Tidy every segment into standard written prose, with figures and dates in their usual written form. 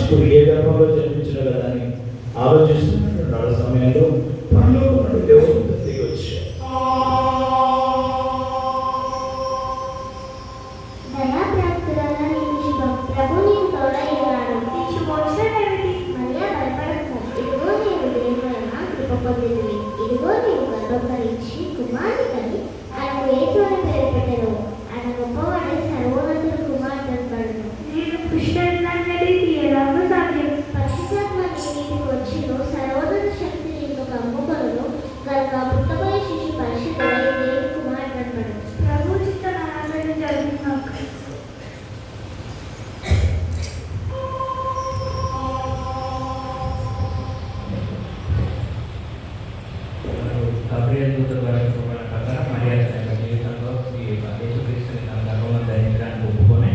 రక్షకుడు ఏ గర్భంలో జన్మించిన కదా అని ఆలోచిస్తున్నటువంటి సమయంలో పరలోకమునకు దేవుడు దిగి వచ్చాడు. ఇదిగో నేను గర్భఫలించి కుమారుని కని ఆయనకు యేసు అని పేరు పెట్టెను. ఆయన గొప్పవాడై సర్వోన్నతుడు కుమారుడు అనబడును. నేను పుష్టినది ఎలాగో సాధ్యం? పరిశుద్ధాత్మ నీటికి వచ్చిను, సర్వోన్నత శక్తి నీకు కమ్ముకొనును గనుక పుట్టబోయే శిశు పరిశుద్ధుడై దేవుని కుమారుడు అనబడును. ప్రభు చిత్తం అలాగే జరుగుతుంది. గబ్రియల్ దూత ద్వారా చెప్పబడిన ప్రకారం మరియా తన జీవితంలో ఈ యేసుక్రీస్తుని తన గర్భంలో ధరించడానికి ఒప్పుకొని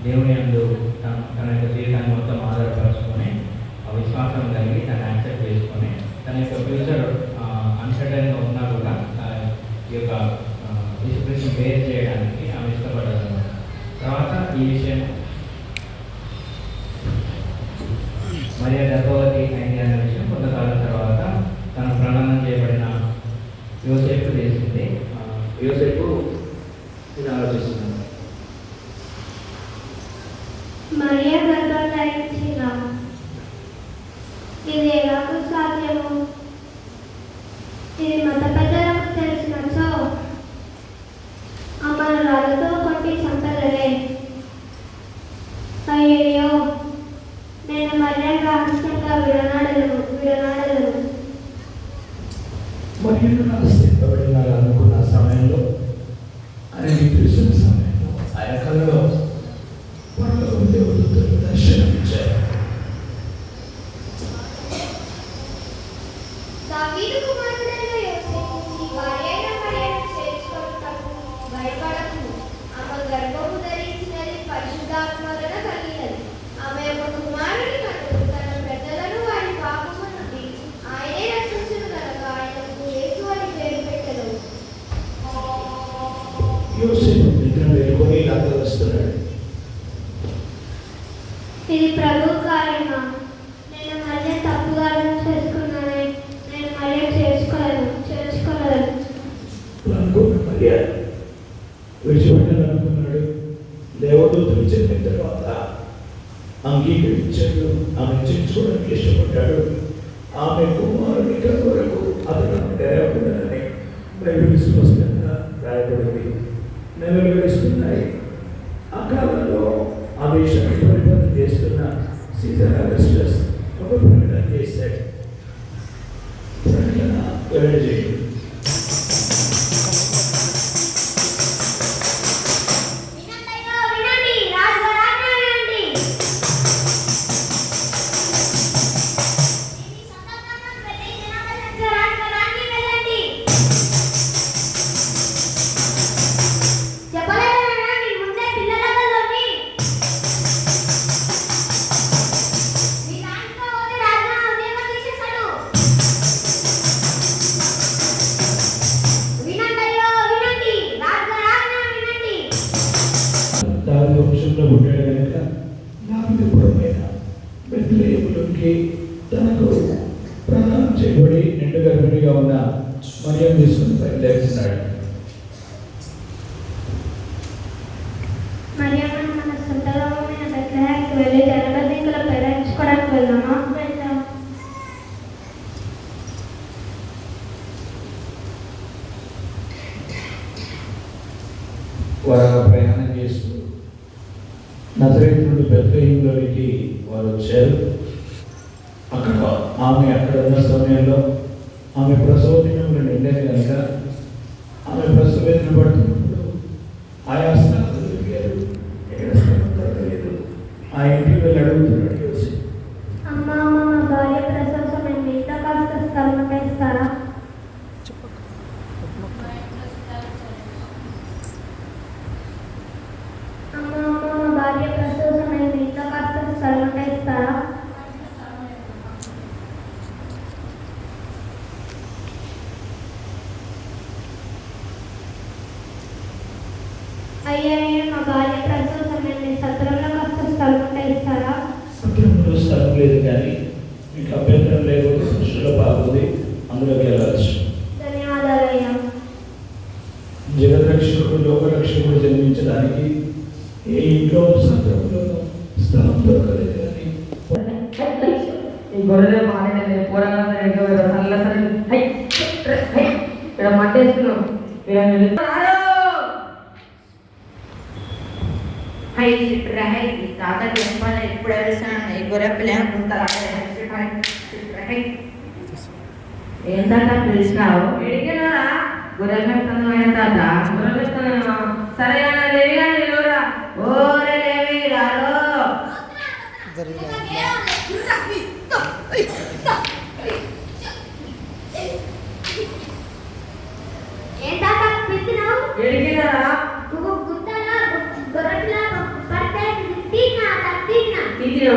దేవుని యందు తన యొక్క జీవితాన్ని మొత్తం ఆధారపరుచుకొని విశ్వాసం కలిగి తను యాక్సెప్ట్ చేసుకొని తన యొక్క ఫ్యూచర్ అన్సర్టైన్గా ఉన్నా కూడా ఈ యొక్క యేసుక్రీస్తుని బేర్ చేయడానికి ఆమె ఇష్టపడ్డారు అన్నమాట. తర్వాత ఈ విషయం మరియా గర్భవతి అయింది అనే విషయం కొంతకాలం తర్వాత తను ప్రదానం చేయబడిన యోసేపు తెలిసింది. యోసేపు ఇది ఆలోచిస్తున్నాను. మరియా గర్భం ధరించిన ఇది ఎలాగో సాధ్యము? ఇది మత పెద్దలకు తెలిసినచో అమలు రాళ్ళతో కొట్టి చంపదలే. అయ్యో, నేను మరియా రహస్యంగా విడనాడలను. మరియు రహస్యపడినారు అనుకున్న సమయంలో ఆయనకి తెలిసిన సమయంలో ఆయన కళలో పరలోక దేవుడు దర్శనమిచ్చారు. దావీదు కుమారుడైన యోసేపు నీ భార్యైన మరియను చేర్చుకొనుటకు భయపడకు. ఆమె గర్భము ధరించినది పరిశుద్ధాత్మ వలన కలిగినది. ఆమె ఒక కుమారుని కను. తన పెద్దలను వారి పాపము నుండి ఆయనే రక్షించును గనుక ఆయనకు యేసు అని పేరు పెట్టెను. యోసేపు నిద్ర మేలుకొని ఇలా వస్తున్నాడు. ఇది ప్రభు కార్యమా? నేను మళ్ళీ తప్పుగా చేసుకున్నానే. నేను మళ్ళీ చేసుకోలేదు. అనుకున్న మరియా విడిచిపెట్టాలనుకున్నాడు. దేవదూతలు చెప్పిన తర్వాత అంగీకరించాడు. ఆమె చేర్చుకోవడానికి ఇష్టపడ్డాడు. ఆమె కుమారుని కొరకు అతను డైరెక్టని బైబిల్ స్పష్టంగా రాయబడింది. నెలలు గడుస్తున్నాయి. ఆ కాలంలో ఆ దేశాన్ని పరిపాలన చేస్తున్న సీజర్ అగస్టస్ ఒక ప్రకటన చేశాడు. ప్రకటన 7 వంశంలో పుట్టాడు కనుక నాభిపురమైన బెత్లెహేములోకి తనకు ప్రదానం చేయబడి నిండు గర్భిణిగా ఉన్న మరియను తీసుకుని బయలుదేరుతున్నాడు. మరియమ్మ మన సొంతగా ఉన్న బెత్లెహేముకి వెళ్ళి జనగదింకుల పెరించుకోవడానికి వెళ్దామా? వెళ్దాం. వారు ప్రయాణం చేస్తూ నజరేతు నుండి బెత్లెహేములోనికి వారు వచ్చారు. ఆమె అక్కడ ఉన్న సమయంలో ఆమె ప్రసవ దినములు నిండేది కనుక ఆమె ప్రసవ వేదన పడుతున్నప్పుడు ఆయా స్థలాలు తిరిగారు. ఎక్కడ స్థలం దొరకలేదు. ఆ ఇంటికి వెళ్ళి అడుగుతున్నాడు యోసేపు, అమ్మ మా భార్య ప్రసవ సమయం ఇంత కాస్త స్థలం వేస్తారా? భార్య ప్రసవ సమయం ఇంత కాస్త స్థలం వేస్తారా? అయ్యా, మా భార్య ప్రసవ సమయం సత్రంలో కాస్త స్థలం ఇస్తారా? స్థలం లేదు, కానీ మీకు అభ్యంతరం లేకపోతే దృష్టిలో బాగుంది, అందులోకి వెళ్ళవచ్చు. ధన్యవాదాలయ్యా. జగద్రక్షకుడు లోకరక్షకుడు జన్మించడానికి ఏ ఇంట్లో సందర్భంలో స్థలం దొరకలేదు, కానీ ఈ గొర్రెలు మానేది పూరంగా ఇక్కడ మట్టేస్తున్నాం. తాత చెప్పాలి ఎప్పుడు వెళ్తాను ఈ గొర్రె పిల్లలు ఏంటంటే పిలిచినావు ఎడిగినారా గొర్రె పెట్టుకున్నావు తాత గొర్రెలు సరే లేవి కానీ నిలువరా. ఓరే లేవి రారో ఏం తాత పిలిచినావు? ఎడిగినారా నువ్వు గుట్టలో గొర్రెపిల్ల పడితే తిన్నా. తిన్నా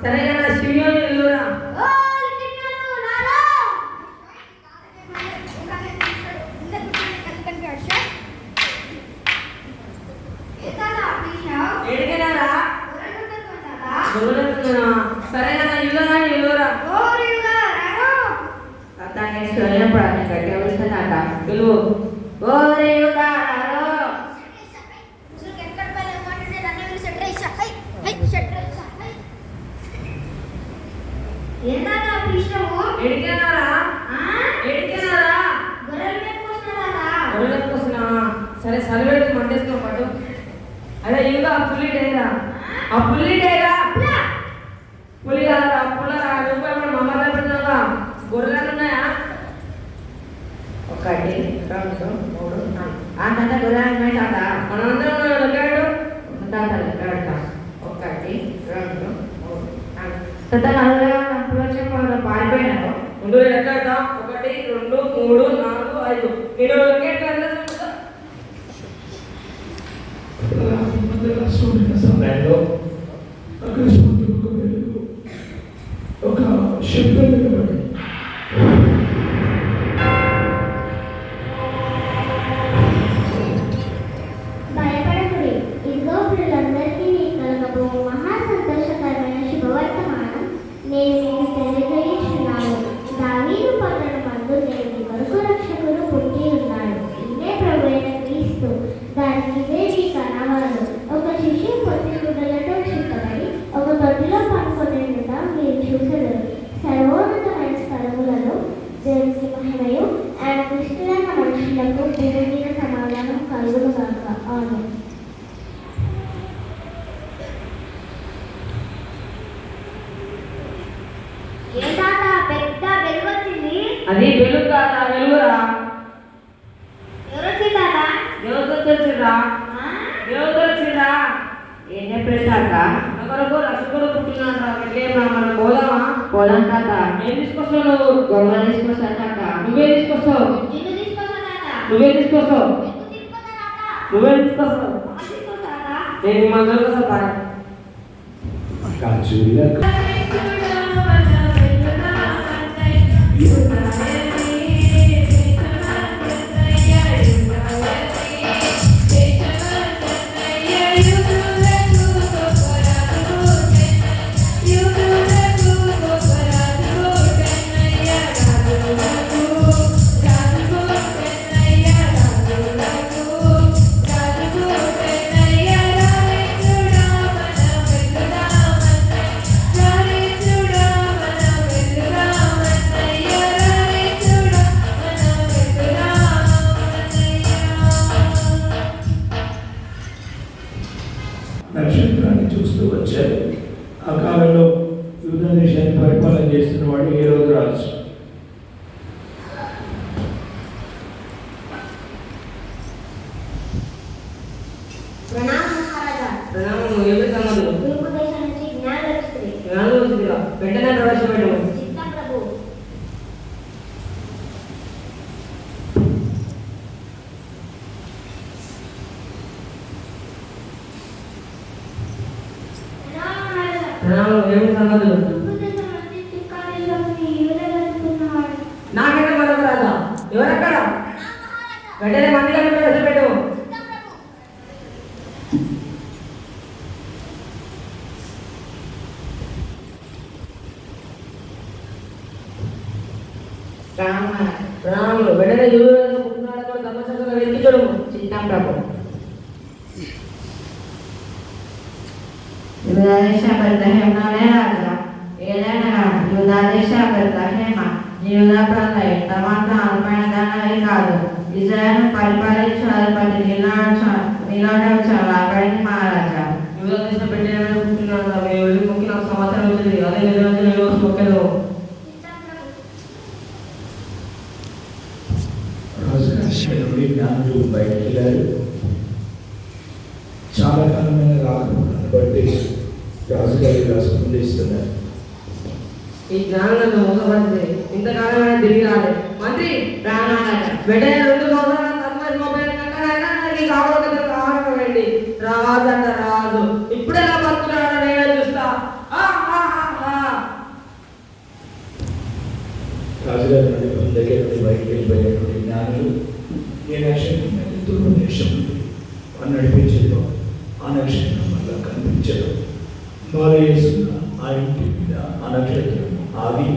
సరే కానీ శివుని నిలువరా. ఓ తిన్నాను నాలో. ఏ తాత పిలిచినావు? ఎడిగినారా గొర్రెలు గొర్రెలు సరే కానీ ఇల్లు కానీ నిలువరా. ఓ రేవుగా రాను. తాత స్వయం ప్రాణం కట్టి వస్తా తాత పిలువు. ఓరే యుగా రారో ఏం తాత పిలిచినావు? ఎడిగినారా ఎడిగినారా గొర్రెలు పెట్టుకొస్తున్నారా? గొర్రెలకు వస్తున్నావా? సరే సరిపెట్టి మంటేస్తున్నావు పట్టు. అదే ఇల్లు ఆ పుల్లి డేరా, ఆ పుల్లి డేరా పులి కాదురా పుల్లరా. రూపాయలు మా అమ్మ పెడుతున్నావా? గొర్రెలు ఉన్నాయా? ఒకటి 2 3 4 ఆ తాత గొర్రె ఉన్నాయి తాత మనందరం లెక్కాడు. తాత లెక్క 1 2 3 4 తాత నలుగురు చెప్పాలి పారిపోయినారు. ముందు లెక్కాడ 1 2 3 4 5 మీరు లెక్కేట్టు రాష్ట్రమైన సమయంలో అకస్మాత్తుగా ఒక వెలుగు, ఒక శబ్దం వినబడింది. భయపడకుడి, ఇదిగో పిల్లలందరికీ కలగబో మహా సంతోషకరమైన శుభవర్తమానం నేను మీకు తెలియజేస్తున్నాను. దావీదు పట్టణమందు నేటి వరకు రక్షకుడు పుట్టి ఉన్నాడు. ఈయనే ప్రభువైన క్రీస్తు. దానికి ఇదే మీ కనవాలు. ఒక శిశువు పొత్తి గుడ్డలతో చుట్టబడి ఒక తొట్టిలో పడుకొనేందుగా మీరు చూసెదరు. సర్వోన్నతమైన స్థలములలో దేవునికి మహిమయు ఆయన క్రీస్తులైన మనుషులకు భూమి మీద సమాధానం కలుగునుగాక. ఆమేన్. ఏ తాత పెద్ద వెలుగు వచ్చింది? అది వెలుగు కాదా వెలుగురా. ఎవరొచ్చి తాత? ఎవరితో వచ్చిండ్రా? ఎవరితో వచ్చిండ్రా? ఏం చెప్పారు తాత ఒకరికి రసగుడు పుట్టినాడు. ఎట్లేమా మనం పోదామా? పోదాం తాత. ఏం తీసుకొస్తావు నువ్వు? గొర్రెలు తీసుకొస్తా తాత నువ్వే తీసుకొస్తావు. నిన్ను తీసుకొస్తా తాత. నువ్వే తీసుకొస్తావు. నిన్ను తీసుకొస్తా తాత. నువ్వే తీసుకొస్తావు. అమ్మ తీసుకొస్తా తాత. నేను మన వస్తా. నక్షత్రాన్ని చూస్తూ వచ్చారు. ఆ కాలంలో యూదా దేశాన్ని పరిపాలన చేస్తున్న వాడు హేరోదు రాజు. ప్రణామం మహారాజా. ప్రణామం. ఏమి సంగతులు? తూర్పు దేశం నుంచి జ్ఞానం వచ్చింది. జ్ఞానం వచ్చిందిరా. వెంటనే ప్రవేశపెట్టము. చిత్తం ప్రభు. ప్రణామం మహారాజా. ప్రణామం. ఏమి సంగతులు? తూర్పు దేశం నుంచి చుక్కానిలోని యూదులు అనుకున్నవాడు. నాకంటే మరొక రాజా ఎవరక్కడ? వెంటనే మందిరాన్ని ప్రవేశపెట్టము. ప్రభు. యూదాదేశ బెత్లెహేములోనే రాజుగా ఏదైనా యూదాదేశ బెత్లెహేమ యూదా ప్రజలు ఎంతమాత్రం అనుమైన దానవి కాదు. ఇజ్రాయెల్ను పరిపాలించు అధిపతి నిలవడం రాబడింది మహారాజా. యూదాదేశ బెత్లెహేములో పుట్టినాడు. ఎవరి ముక్కి నాకు సమాచారం వచ్చింది. అదే నిజంగా నేను మొక్కలు రాజుగారి జ్ఞానులు బయటికి వెళ్ళారు. చాలా కాలమైన రాకపోవడాన్ని బట్టి రాజుగారి స్పందిస్తున్నారు. ఈ జ్ఞానాలను మోసపడితే ఇంతకాలమైన తిరిగి రాలేదు. మంత్రి వెంటనే 2 సంవత్సరాల తర్వాత మొబైల్ కట్టాలైనా నీకు ఆవడం వెళ్ళి రాజు అంట రాజు ఇప్పుడే ఎలా బతుకున్నాడు నేనే చూస్తా. రాజుగారి దగ్గర నుండి బయటికి వెళ్ళిపోయినటువంటి జ్ఞానులు ఏ నక్షత్రం దుర్పదేశం అని నడిపించడం ఆ నక్షత్రం వల్ల కనిపించడం బాలయేసున్న ఆ ఇంటి మీద ఆ నక్షత్రం ఆగి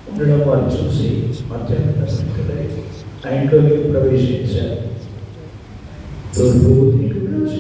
ఉండడం వారు చూసి మధ్యాహ్న దర్శనకై ఆ ఇంట్లోకి ప్రవేశించారు. తూర్పు దిక్కు నుంచి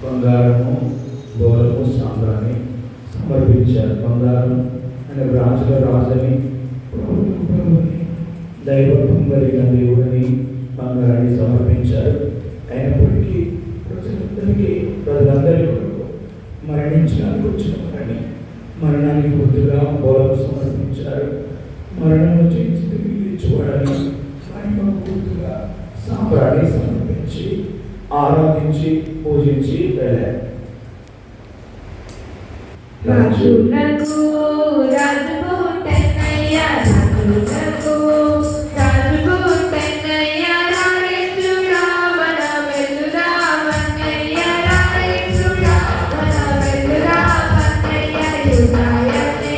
బంగారము బోరము సాంబ్రాన్ని సమర్పించారు. బంగారం అనే రాజుల రాజని దైవత్వం కలిగిన దేవుడిని బంగారాన్ని సమర్పించారు. అయినప్పటికీ ప్రజలందరి కొరకు మరణించడానికి వచ్చిన వారిని మరణానికి గుర్తుగా బోరము సమర్పించారు. మరణము చేసి తిరిగి లేచువాడని మహిమకు గుర్తుగా సాంబ్రాన్ని సమర్పించి ఆరాధించి పూజించి వెళ్ళారు. రాజులకు రాజు పుట్టెన్నయ్య రాజులకు రాజు పుట్టెన్నయ్య రారేసుడా మన వెలుగా మన్నయ్య రారేసుడా మన వెలుగా మన్నయ్య యుగాయనే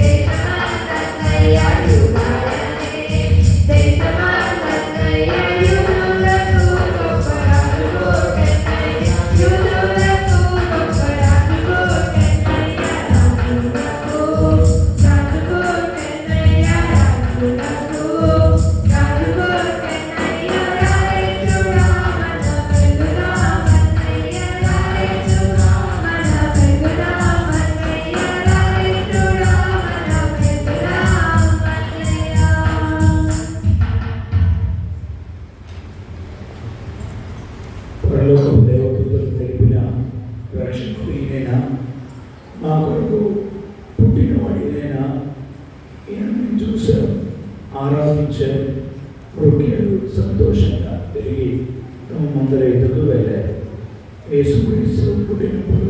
దేశమాతన్నయ్య యుగాయనే దేశమాతన్నయ్య యుగాలకు గొప్ప రాజు పుట్టెన్నయ్య యుగాలకు గొప్ప రాజు పుట్టెన్నయ్య పరలోకపు దేవదూతలు తెలిపిన రక్షకుడు ఈయన, మా కొరకు పుట్టినవాడు ఈయన. ఈయనని చూశారు, ఆరాధించారు, మృక్యాలు, సంతోషంగా తిరిగి తమ ముందర ఎదుగు వెళ్ళారు. యేసుక్రీస్తు పుట్టినప్పుడు